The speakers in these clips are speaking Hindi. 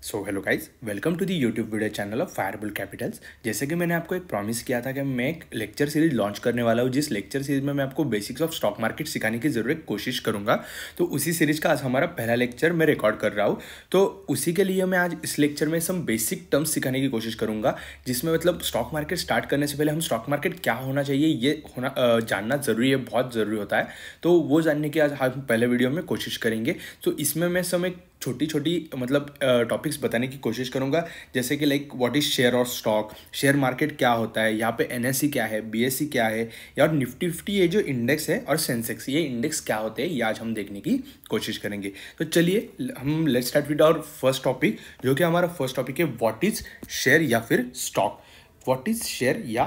So hello guys, welcome to the YouTube video channel of Fireball Capitals. जैसे कि मैंने आपको एक प्रॉमिस किया था कि मैं एक लेक्चर सीरीज लॉन्च करने वाला हूँ, जिस लेक्चर सीरीज में मैं आपको बेसिक्स ऑफ स्टॉक मार्केट सिखाने की ज़रूर कोशिश करूँगा। तो उसी सीरीज का आज हमारा पहला लेक्चर मैं रिकॉर्ड कर रहा हूँ। तो उसी के लिए मैं आज इस लेक्चर में सम बेसिक टर्म्स सिखाने की कोशिश करूँगा, जिसमें मतलब स्टॉक मार्केट स्टार्ट करने से पहले हम स्टॉक मार्केट क्या होना चाहिए ये जानना ज़रूरी है, बहुत ज़रूरी होता है। तो वो जानने की आज हम पहले वीडियो में कोशिश करेंगे। तो इसमें मैं एक छोटी छोटी मतलब टॉपिक्स बताने की कोशिश करूंगा, जैसे कि लाइक व्हाट इज शेयर और स्टॉक, शेयर मार्केट क्या होता है, यहाँ पे एनएसई क्या है, बीएसई क्या है, या और निफ्टी 50 ये जो इंडेक्स है, और सेंसेक्स ये इंडेक्स क्या होते हैं, ये आज हम देखने की कोशिश करेंगे। तो चलिए हम let's start with our first topic, जो कि हमारा फर्स्ट टॉपिक है व्हाट इज शेयर या फिर स्टॉक। व्हाट इज शेयर या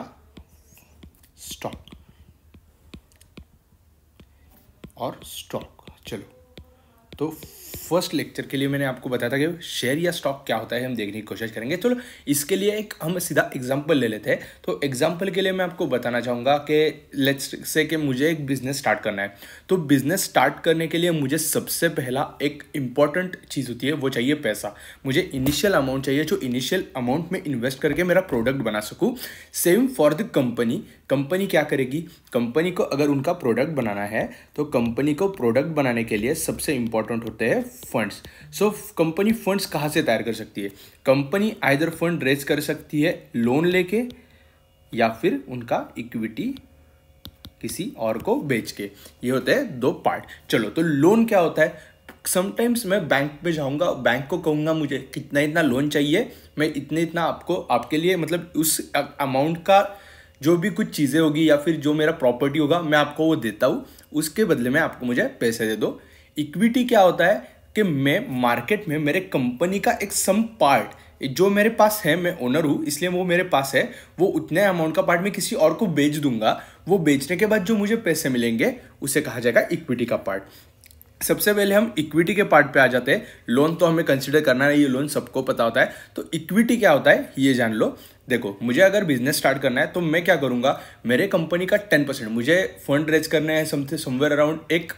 स्टॉक और स्टॉक। चलो, तो फर्स्ट लेक्चर के लिए मैंने आपको बताया था कि शेयर या स्टॉक क्या होता है, हम देखने की कोशिश करेंगे। चलो, इसके लिए एक हम सीधा एग्जांपल ले लेते हैं। तो एग्जांपल के लिए मैं आपको बताना चाहूँगा कि लेट्स से कि मुझे एक बिजनेस स्टार्ट करना है। तो बिजनेस स्टार्ट करने के लिए मुझे सबसे पहला एक इंपॉर्टेंट चीज़ होती है, वो चाहिए पैसा। मुझे इनिशियल अमाउंट चाहिए, जो इनिशियल अमाउंट में इन्वेस्ट करके मेरा प्रोडक्ट बना सकूँ। Same for the company. Company क्या करेगी, कंपनी को अगर उनका प्रोडक्ट बनाना है तो कंपनी को प्रोडक्ट बनाने के लिए सबसे इंपॉर्टेंट होते हैं फंड्स। सो कंपनी फंड्स कहाँ से तैयार कर सकती है? कंपनी आइदर फंड रेज कर सकती है लोन लेके, या फिर उनका इक्विटी किसी और को बेच के। ये होते हैं दो पार्ट। चलो, तो लोन क्या होता है? समटाइम्स मैं बैंक पे जाऊंगा, बैंक को कहूँगा मुझे कितना इतना लोन चाहिए, मैं इतने इतना आपके लिए मतलब उस अमाउंट का जो भी कुछ चीज़ें होगी या फिर जो मेरा प्रॉपर्टी होगा मैं आपको वो देता हूँ, उसके बदले में आपको मुझे पैसे दे दो। इक्विटी क्या होता है कि मैं मार्केट में मेरे कंपनी का एक सम पार्ट जो मेरे पास है, मैं ओनर हूँ इसलिए वो मेरे पास है, वो उतने अमाउंट का पार्ट मैं किसी और को बेच दूंगा। वो बेचने के बाद जो मुझे पैसे मिलेंगे उसे कहा जाएगा इक्विटी का पार्ट। सबसे पहले हम इक्विटी के पार्ट पे आ जाते हैं। लोन तो हमें कंसीडर करना है, ये लोन सबको पता होता है। तो इक्विटी क्या होता है ये जान लो। देखो, मुझे अगर बिजनेस स्टार्ट करना है तो मैं क्या करूंगा, मेरे कंपनी का 10% मुझे फंड रेज करना है, समवेयर अराउंड एक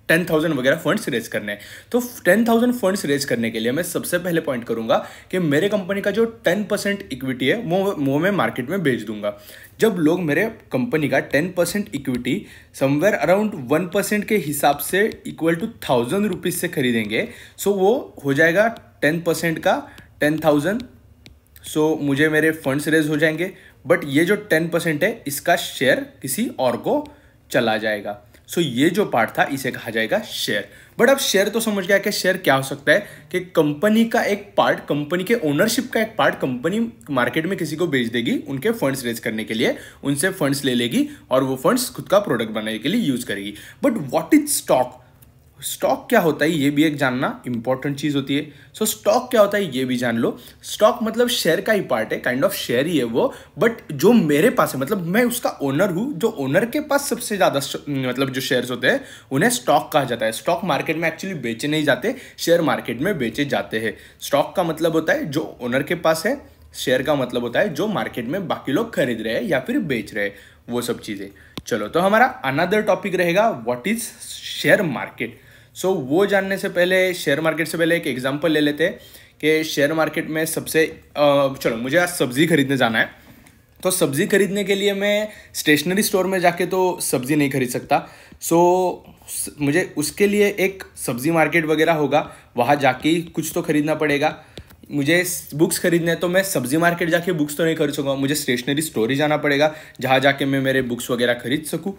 10,000 वगैरह फंड्स रेज करने हैं। तो 10,000 फंड्स रेज करने के लिए मैं सबसे पहले पॉइंट करूंगा कि मेरे कंपनी का जो 10% इक्विटी है वो मैं मार्केट में बेच दूंगा। जब लोग मेरे कंपनी का 10% इक्विटी समवेयर अराउंड 1% के हिसाब से इक्वल टू 1,000 रुपीज से खरीदेंगे, सो वो हो जाएगा 10% का 10,000। सो मुझे मेरे फंड्स रेज हो जाएंगे, बट ये जो 10% है इसका शेयर किसी और को चला जाएगा। सो ये जो पार्ट था इसे कहा जाएगा शेयर। बट अब शेयर तो समझ गया कि शेयर क्या हो सकता है, कि कंपनी का एक पार्ट, कंपनी के ओनरशिप का एक पार्ट कंपनी मार्केट में किसी को बेच देगी उनके फंड्स रेज करने के लिए, उनसे फंड्स ले लेगी और वो फंड्स खुद का प्रोडक्ट बनाने के लिए यूज करेगी। But what is stock? Stock क्या होता है ये भी एक जानना इंपॉर्टेंट चीज होती है। सो स्टॉक क्या होता है ये भी जान लो। स्टॉक मतलब शेयर का ही पार्ट है, काइंड ऑफ शेयर ही है वो, बट जो मेरे पास है, मतलब मैं उसका ओनर हूं, जो ओनर के पास सबसे ज्यादा मतलब जो शेयर्स होते हैं उन्हें स्टॉक कहा जाता है। स्टॉक मार्केट में एक्चुअली बेचे नहीं जाते, शेयर मार्केट में बेचे जाते हैं। स्टॉक का मतलब होता है जो ओनर के पास है, शेयर का मतलब होता है जो मार्केट में बाकी लोग खरीद रहे हैं या फिर बेच रहे हैं, वो सब चीजें। चलो, तो हमारा अनदर टॉपिक रहेगा व्हाट इज शेयर मार्केट। सो वो जानने से पहले, शेयर मार्केट से पहले एक एग्जांपल ले लेते हैं कि शेयर मार्केट में सबसे चलो, मुझे आज सब्जी खरीदने जाना है। तो सब्जी खरीदने के लिए मैं स्टेशनरी स्टोर में जाके तो सब्जी नहीं खरीद सकता। सो मुझे उसके लिए एक सब्जी मार्केट वगैरह होगा, वहाँ जाके कुछ तो खरीदना पड़ेगा। मुझे बुक्स खरीदने हैं तो मैं सब्जी मार्केट जाके बुक्स तो नहीं खरीद सकूँगा, मुझे स्टेशनरी स्टोर ही जाना पड़ेगा जहाँ जाके मैं मेरे बुक्स वगैरह खरीद सकूँ।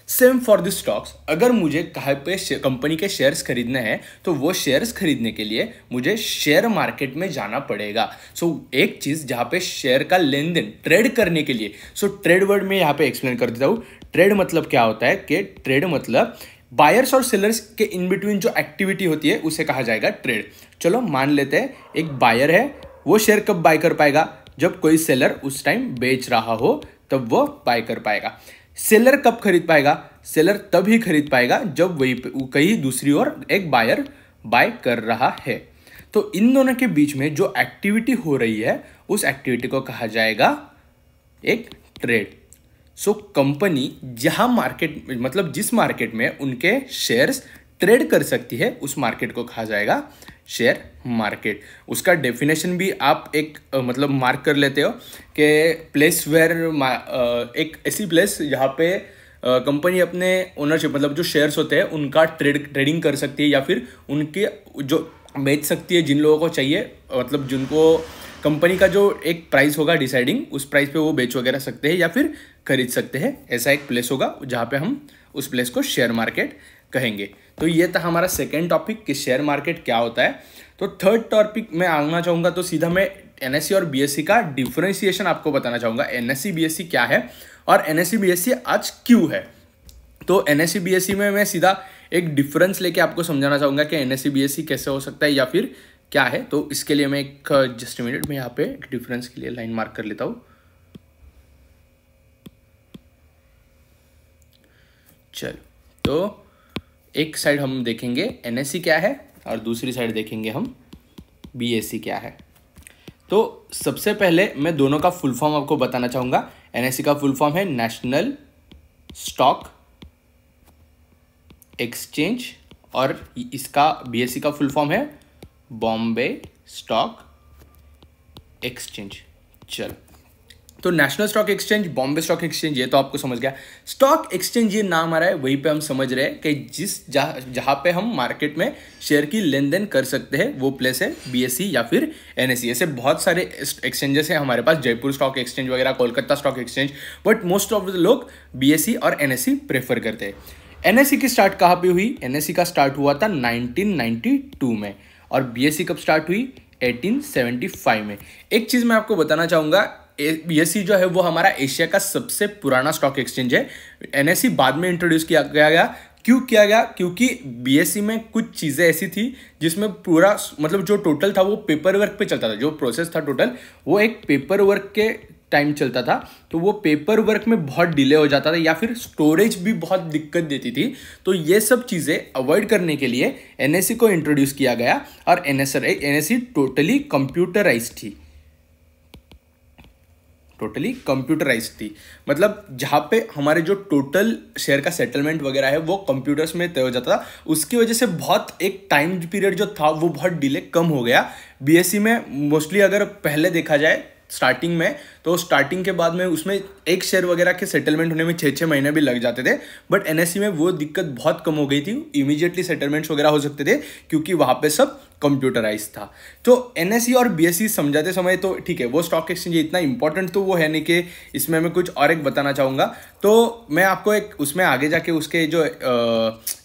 Same for the stocks. अगर मुझे कहीं पे कंपनी के शेयर्स खरीदने हैं तो वो शेयर्स खरीदने के लिए मुझे शेयर मार्केट में जाना पड़ेगा। सो एक चीज़ जहाँ पे शेयर का लेन देन ट्रेड करने के लिए, सो ट्रेड वर्ड में यहाँ पे एक्सप्लेन कर देता हूँ। ट्रेड मतलब क्या होता है कि ट्रेड मतलब बायर्स और सेलर्स के इन बिटवीन जो एक्टिविटी होती है उसे कहा जाएगा ट्रेड। चलो, मान लेते हैं एक बायर है, वो शेयर कब बाय कर पाएगा? जब कोई सेलर उस टाइम बेच रहा हो तब वो बाय कर पाएगा। सेलर कब खरीद पाएगा? सेलर तब ही खरीद पाएगा जब वही कहीं दूसरी ओर एक बायर बाय कर रहा है। तो इन दोनों के बीच में जो एक्टिविटी हो रही है उस एक्टिविटी को कहा जाएगा एक ट्रेड। सो कंपनी जहां मार्केट मतलब जिस मार्केट में उनके शेयर्स ट्रेड कर सकती है उस मार्केट को कहा जाएगा शेयर मार्केट। उसका डेफिनेशन भी आप एक मतलब मार्क कर लेते हो कि प्लेस वेयर एक ऐसी प्लेस जहाँ पे कंपनी अपने ओनरशिप मतलब जो शेयर्स होते हैं उनका ट्रेडिंग कर सकती है या फिर उनके जो बेच सकती है जिन लोगों को चाहिए, मतलब जिनको कंपनी का जो एक प्राइस होगा डिसाइडिंग, उस प्राइस पे वो बेच वगैरह सकते हैं या फिर खरीद सकते हैं। ऐसा एक प्लेस होगा जहाँ पे हम उस प्लेस को शेयर मार्केट कहेंगे। तो ये था हमारा सेकेंड टॉपिक कि शेयर मार्केट क्या होता है। तो थर्ड टॉपिक मैं आना चाहूँगा, तो सीधा मैं एनएससी और बीएससी का डिफरेंशिएशन आपको बताना चाहूँगा। एनएससी बीएससी क्या है और एनएससी बीएससी आज क्यों है। तो एनएससी बीएससी में मैं सीधा एक डिफरेंस लेके आपको समझाना चाहूँगा कि एनएससी बीएससी कैसे हो सकता है या फिर क्या है। तो इसके लिए मैं एक जस्ट मिनट में यहाँ पे एक डिफरेंस के लिए लाइन मार्क कर लेता हूँ। चलो, तो एक साइड हम देखेंगे एनएससी क्या है और दूसरी साइड देखेंगे हम बीएससी क्या है। तो सबसे पहले मैं दोनों का फुल फॉर्म आपको बताना चाहूँगा। एनएससी का फुल फॉर्म है नेशनल स्टॉक एक्सचेंज और इसका बीएससी का फुल फॉर्म है बॉम्बे स्टॉक एक्सचेंज। चलो, तो national stock exchange, Bombay stock exchange, ये तो आपको समझ गया। स्टॉक एक्सचेंज ये नाम आ रहा है वहीं पे हम समझ रहे हैं कि जहाँ पे हम मार्केट में शेयर की लेन देन कर सकते हैं वो प्लेस है बीएससी या फिर एनएससी। ऐसे बहुत सारे एक्सचेंजेस हैं हमारे पास, जयपुर स्टॉक एक्सचेंज वगैरह, Kolkata stock exchange, but most of the लोग बीएससी और एनएससी प्रेफर करते हैं। एनएससी की स्टार्ट कहाँ पे हुई? एनएससी का स्टार्ट हुआ था 1992 में और बीएससी कब स्टार्ट हुई? 1875 में। एक चीज़ मैं आपको बताना चाहूँगा, बीएससी जो है वो हमारा एशिया का सबसे पुराना स्टॉक एक्सचेंज है। एनएससी बाद में इंट्रोड्यूस किया गया। क्यों किया गया? क्योंकि बीएससी में कुछ चीज़ें ऐसी थी जिसमें पूरा मतलब जो टोटल था वो पेपर वर्क पे चलता था। जो प्रोसेस था टोटल वो एक पेपर वर्क के टाइम चलता था, तो वो पेपर वर्क में बहुत डिले हो जाता था या फिर स्टोरेज भी बहुत दिक्कत देती थी। तो ये सब चीज़ें अवॉइड करने के लिए एनएससी को इंट्रोड्यूस किया गया और एनएससी टोटली कंप्यूटराइज्ड थी। टोटली कंप्यूटराइज्ड थी, मतलब जहाँ पे हमारे जो टोटल शेयर का सेटलमेंट वगैरह है वो कंप्यूटर्स में तय हो जाता था। उसकी वजह से बहुत एक टाइम पीरियड जो था वो बहुत डिले कम हो गया। बीएससी में मोस्टली अगर पहले देखा जाए स्टार्टिंग में, तो स्टार्टिंग के बाद में उसमें एक शेयर वगैरह के सेटलमेंट होने में 6-6 महीने भी लग जाते थे, बट एनएससी में वो दिक्कत बहुत कम हो गई थी। इमीडिएटली सेटलमेंट्स वगैरह हो सकते थे क्योंकि वहाँ पे सब कंप्यूटराइज था। तो एनएससी और बीएससी समझाते समय तो ठीक है, वो स्टॉक एक्सचेंज इतना इंपॉर्टेंट तो वो है नहीं कि इसमें मैं कुछ और एक बताना चाहूँगा। तो मैं आपको एक उसमें आगे जाके उसके जो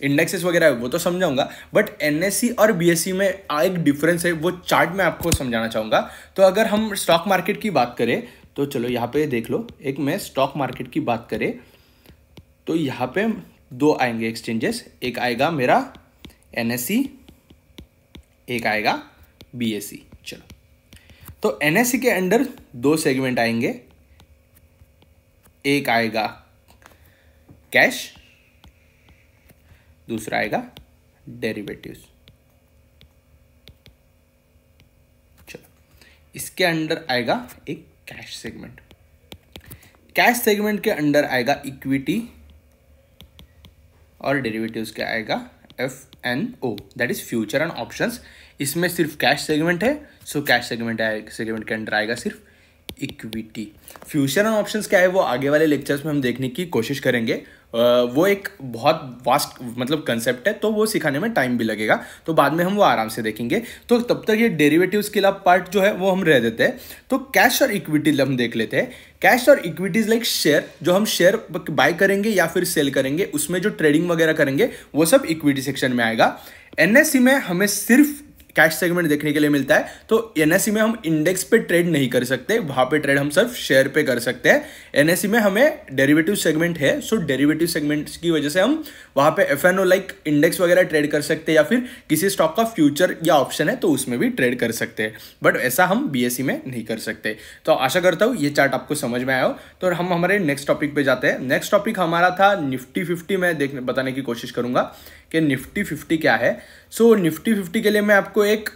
इंडेक्सेस वगैरह है वो तो समझाऊंगा, बट एनएससी और बीएससी में एक डिफरेंस है, वो चार्ट में आपको समझाना चाहूँगा। तो अगर हम स्टॉक मार्केट की बात करें तो चलो यहाँ पे देख लो, एक मैं स्टॉक मार्केट की बात करें तो यहाँ पे दो आएंगे एक्सचेंजेस, एक आएगा मेरा एनएससी, एक आएगा बीएससी। चलो, तो एनएससी के अंडर दो सेगमेंट आएंगे, एक आएगा कैश, दूसरा आएगा डेरिवेटिव्स। चलो, इसके अंडर आएगा एक कैश सेगमेंट। कैश सेगमेंट के अंडर आएगा इक्विटी और डेरिवेटिव्स के आएगा FNO, that is future and options. इसमें सिर्फ कैश सेगमेंट है, सो कैश सेगमेंट के अंडर आएगा सिर्फ इक्विटी। फ्यूचर एंड ऑप्शंस क्या है वो आगे वाले लेक्चर्स में हम देखने की कोशिश करेंगे। वो एक बहुत वास्ट मतलब कंसेप्ट है, तो वो सिखाने में टाइम भी लगेगा, तो बाद में हम वो आराम से देखेंगे। तो तब तक ये डेरिवेटिव्स के पार्ट जो है वो हम रह देते हैं। तो कैश और इक्विटी हम देख लेते हैं। कैश और इक्विटीज लाइक शेयर, जो हम शेयर बाय करेंगे या फिर सेल करेंगे, उसमें जो ट्रेडिंग वगैरह करेंगे वो सब इक्विटी सेक्शन में आएगा। एनएससी में हमें सिर्फ कैश सेगमेंट देखने के लिए मिलता है, तो एनएससी में हम इंडेक्स पे ट्रेड नहीं कर सकते, वहां पे ट्रेड हम सिर्फ शेयर पे कर सकते हैं। एनएससी में हमें डेरिवेटिव सेगमेंट है, सो डेरिवेटिव सेगमेंट की वजह से हम वहां पे एफएनओ लाइक इंडेक्स वगैरह ट्रेड कर सकते हैं, या फिर किसी स्टॉक का फ्यूचर या ऑप्शन है तो उसमें भी ट्रेड कर सकते हैं, बट ऐसा हम बीएससी में नहीं कर सकते। तो आशा करता हूँ ये चार्ट आपको समझ में आया हो। तो हम हमारे नेक्स्ट टॉपिक पे जाते हैं। नेक्स्ट टॉपिक हमारा था निफ्टी 50। मैं बताने की कोशिश करूंगा कि निफ्टी 50 क्या है। सो निफ्टी 50 के लिए मैं आपको एक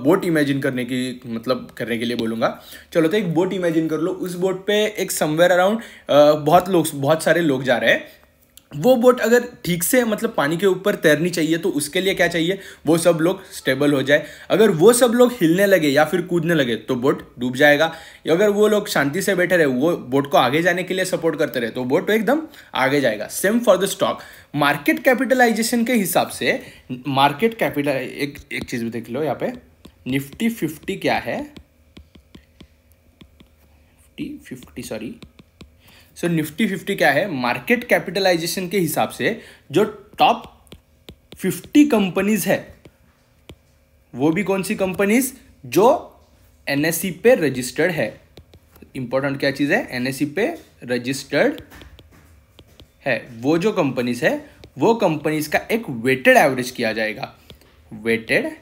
बोट इमेजिन करने के लिए बोलूँगा। चलो, तो एक बोट इमेजिन कर लो। उस बोट पे एक समवेयर अराउंड बहुत सारे लोग जा रहे हैं, वो बोट अगर ठीक से मतलब पानी के ऊपर तैरनी चाहिए तो उसके लिए क्या चाहिए, वो सब लोग स्टेबल हो जाए। अगर वो सब लोग हिलने लगे या फिर कूदने लगे तो बोट डूब जाएगा। अगर वो लोग शांति से बैठे रहे, वो बोट को आगे जाने के लिए सपोर्ट करते रहे, तो बोट एकदम आगे जाएगा। Same for the stock. Market capitalisation के हिसाब से मार्केट कैपिटल, एक चीज भी देख लो यहाँ पे, निफ्टी 50 क्या है, निफ्टी 50 क्या है, मार्केट कैपिटलाइजेशन के हिसाब से जो टॉप 50 कंपनीज है, वो भी कौन सी कंपनीज, जो एनएसई पे रजिस्टर्ड है। इंपॉर्टेंट क्या चीज है, एनएसई पे रजिस्टर्ड है, वो जो कंपनीज है, वो कंपनीज का एक वेटेड एवरेज किया जाएगा। वेटेड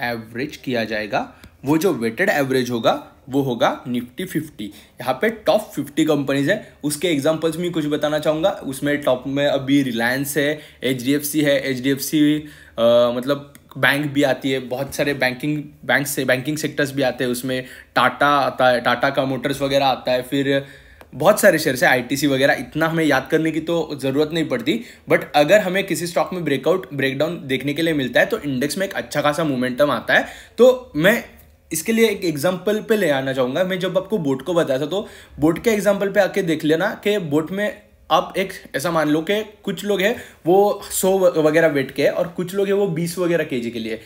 एवरेज किया जाएगा। वो जो वेटेड एवरेज होगा वो होगा निफ्टी 50। यहाँ पे टॉप 50 कंपनीज है, उसके एग्जांपल्स में कुछ बताना चाहूँगा। उसमें टॉप में अभी रिलायंस है, एचडीएफसी है, एचडीएफसी मतलब बैंक भी आती है, बहुत सारे बैंकिंग सेक्टर्स भी आते हैं उसमें। टाटा आता है, टाटा का मोटर्स वगैरह आता है, फिर बहुत सारे शेयर्स है, आईटीसी वगैरह। इतना हमें याद करने की तो ज़रूरत नहीं पड़ती, बट अगर हमें किसी स्टॉक में ब्रेकडाउन देखने के लिए मिलता है तो इंडेक्स में एक अच्छा खासा मोमेंटम आता है। तो मैं इसके लिए एक एग्जांपल पे ले आना चाहूँगा। मैं जब आपको बोट को बताया था तो बोट के एग्जांपल पे आके देख लेना कि बोट में आप एक ऐसा मान लो कि कुछ लोग हैं वो 100 वगैरह वेट के, और कुछ लोग हैं वो 20 वगैरह केजी के लिए।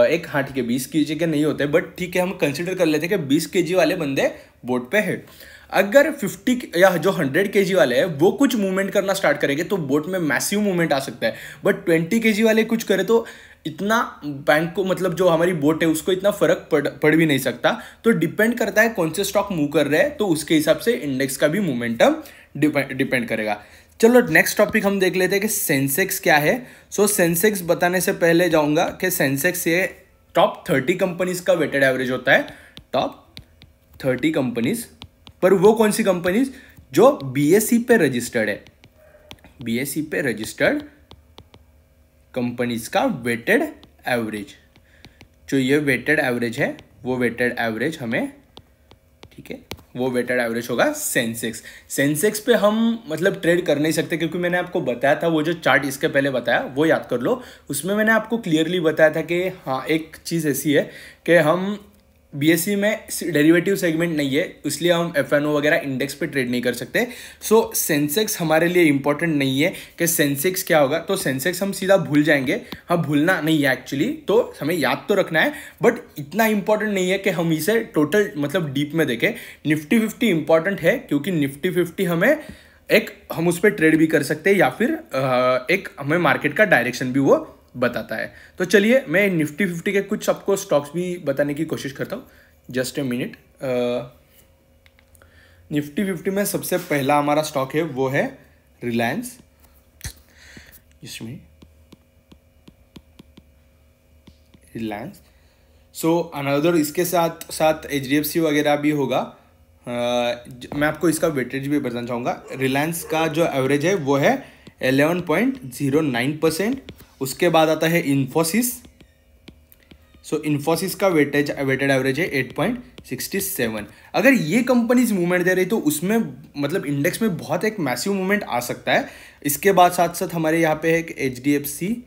एक हाँ ठीक है 20 केजी के नहीं होते, बट ठीक है हम कंसिडर कर लेते हैं कि 20 केजी वाले बंदे बोट पे है। अगर 50 या जो 100 केजी वाले हैं वो कुछ मूवमेंट करना स्टार्ट करेंगे तो बोट में मैसिव मूवमेंट आ सकता है। बट 20 केजी वाले कुछ करे तो इतना बैंक को, मतलब जो हमारी बोट है उसको इतना फर्क पड़ भी नहीं सकता। तो डिपेंड करता है कौन से स्टॉक मूव कर रहे हैं, तो उसके हिसाब से इंडेक्स का भी मोमेंटम डिपेंड करेगा। चलो नेक्स्ट टॉपिक हम देख लेते हैं कि सेंसेक्स क्या है। सो सेंसेक्स बताने से पहले जाऊंगा कि सेंसेक्स ये टॉप 30 कंपनीज का वेटेड एवरेज होता है। टॉप 30 कंपनीज, पर वो कौन सी कंपनीज, जो बीएसई पे रजिस्टर्ड है। बीएसई पे रजिस्टर्ड कंपनीज का वेटेड एवरेज, जो ये वेटेड एवरेज है, वो वेटेड एवरेज हमें, ठीक है, वो वेटेड एवरेज होगा सेंसेक्स। सेंसेक्स पे हम मतलब ट्रेड कर नहीं सकते, क्योंकि मैंने आपको बताया था, वो जो चार्ट इसके पहले बताया वो याद कर लो। उसमें मैंने आपको क्लियरली बताया था कि हाँ एक चीज़ ऐसी है कि हम बीएसई में डेरिवेटिव सेगमेंट नहीं है, इसलिए हम एफएनओ वगैरह इंडेक्स पे ट्रेड नहीं कर सकते। सो सेंसेक्स हमारे लिए इंपॉर्टेंट नहीं है कि सेंसेक्स क्या होगा। तो सेंसेक्स हम सीधा भूल जाएंगे। हाँ भूलना नहीं है एक्चुअली, तो हमें याद तो रखना है, बट इतना इंपॉर्टेंट नहीं है कि हम इसे टोटल मतलब डीप में देखें। निफ्टी 50 इंपॉर्टेंट है, क्योंकि निफ्टी 50 हमें हम उस पर ट्रेड भी कर सकते हैं, या फिर एक हमें मार्केट का डायरेक्शन भी वो बताता है। तो चलिए मैं निफ्टी 50 के कुछ आपको स्टॉक्स भी बताने की कोशिश करता हूँ। Just a minute. निफ्टी 50 में सबसे पहला हमारा स्टॉक है वो है रिलायंस। इसमें रिलायंस, सो अनदर इसके साथ साथ एचडीएफसी वगैरह भी होगा। मैं आपको इसका वेटेज भी बताना चाहूँगा। रिलायंस का जो एवरेज है वो है 11.09%। उसके बाद आता है इन्फोसिस। सो इन्फोसिस का वेटेड एवरेज है 8.67। अगर ये कंपनीज मूवमेंट दे रही तो उसमें मतलब इंडेक्स में बहुत एक मैसिव मूवमेंट आ सकता है। इसके बाद साथ साथ हमारे यहाँ पे है एक एचडीएफसी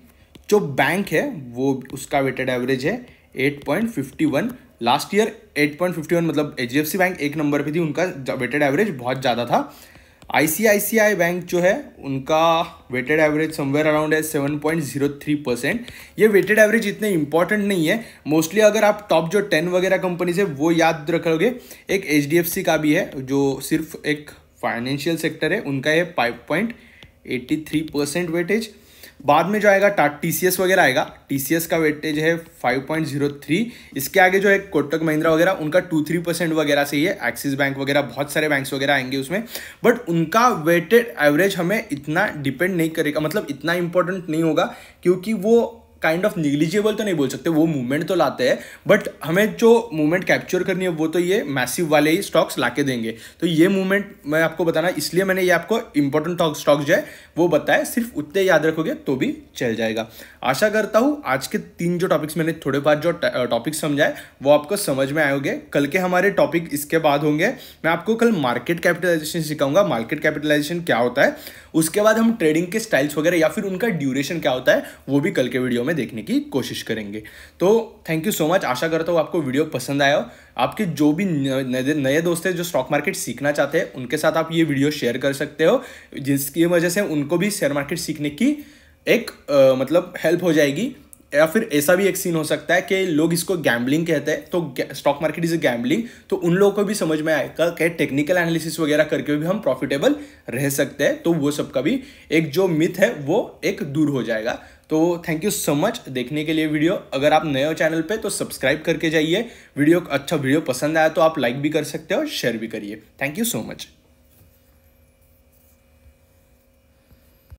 जो बैंक है, वो उसका वेटेड एवरेज है 8.51। लास्ट ईयर 8.51 मतलब एचडीएफसी बैंक एक नंबर पे थी, उनका वेटेड एवरेज बहुत ज़्यादा था। आईसीआईसीआई बैंक जो है उनका वेटेड एवरेज समवेयर अराउंड है 7.03%। ये वेटेड एवरेज इतने इंपॉर्टेंट नहीं है मोस्टली। अगर आप टॉप जो 10 वगैरह कंपनीज है वो याद रखोगे। एक एचडीएफसी का भी है जो सिर्फ एक फाइनेंशियल सेक्टर है, उनका है 5.83% वेटेज। बाद में जो आएगा टीसीएस वगैरह आएगा, टीसीएस का वेटेज है 5.03। इसके आगे जो है कोटक महिंद्रा वगैरह, उनका 2-3% वगैरह से ही है। एक्सिस बैंक वगैरह बहुत सारे बैंक्स वगैरह आएंगे उसमें, बट उनका वेटेड एवरेज हमें इतना डिपेंड नहीं करेगा, मतलब इतना इंपॉर्टेंट नहीं होगा, क्योंकि वो काइंड ऑफ निग्लिजिबल तो नहीं बोल सकते, वो मूवमेंट तो लाते हैं, बट हमें जो मूवमेंट कैप्चर करनी है वो तो ये मैसिव वाले ही स्टॉक्स लाके देंगे। तो ये मूवमेंट मैं आपको बताना, इसलिए मैंने ये आपको इंपॉर्टेंट स्टॉक जो है वो बताया, सिर्फ उतने याद रखोगे तो भी चल जाएगा। आशा करता हूँ आज के 3 जो टॉपिक्स मैंने थोड़े बाद जो टॉपिक समझाए वो आपको समझ में आएंगे। कल के हमारे टॉपिक इसके बाद होंगे, मैं आपको कल मार्केट कैपिटलाइजेशन सिखाऊंगा, मार्केट कैपिटलाइजेशन क्या होता है, उसके बाद हम ट्रेडिंग के स्टाइल्स वगैरह या फिर उनका ड्यूरेशन क्या होता है वो भी कल के वीडियो में देखने की कोशिश करेंगे। तो थैंक यू सो मच, आशा करता हूँ आपको वीडियो पसंद आया हो। आपके जो भी नए दोस्त हैं जो स्टॉक मार्केट सीखना चाहते हैं उनके साथ आप ये वीडियो शेयर कर सकते हो, जिसकी वजह से उनको भी शेयर मार्केट सीखने की एक मतलब हेल्प हो जाएगी। या फिर ऐसा भी एक सीन हो सकता है कि लोग इसको गैम्बलिंग कहते हैं, तो stock market is a gambling, तो उन लोगों को भी समझ में आएगा कि टेक्निकल एनालिसिस वगैरह करके भी हम प्रॉफिटेबल रह सकते हैं। तो वो सब का भी एक जो मिथ है वो एक दूर हो जाएगा। तो थैंक यू सो मच देखने के लिए वीडियो। अगर आप नए हो चैनल पे तो सब्सक्राइब करके जाइए। वीडियो पसंद आया तो आप लाइक भी कर सकते हो, शेयर भी करिए। Thank you so much.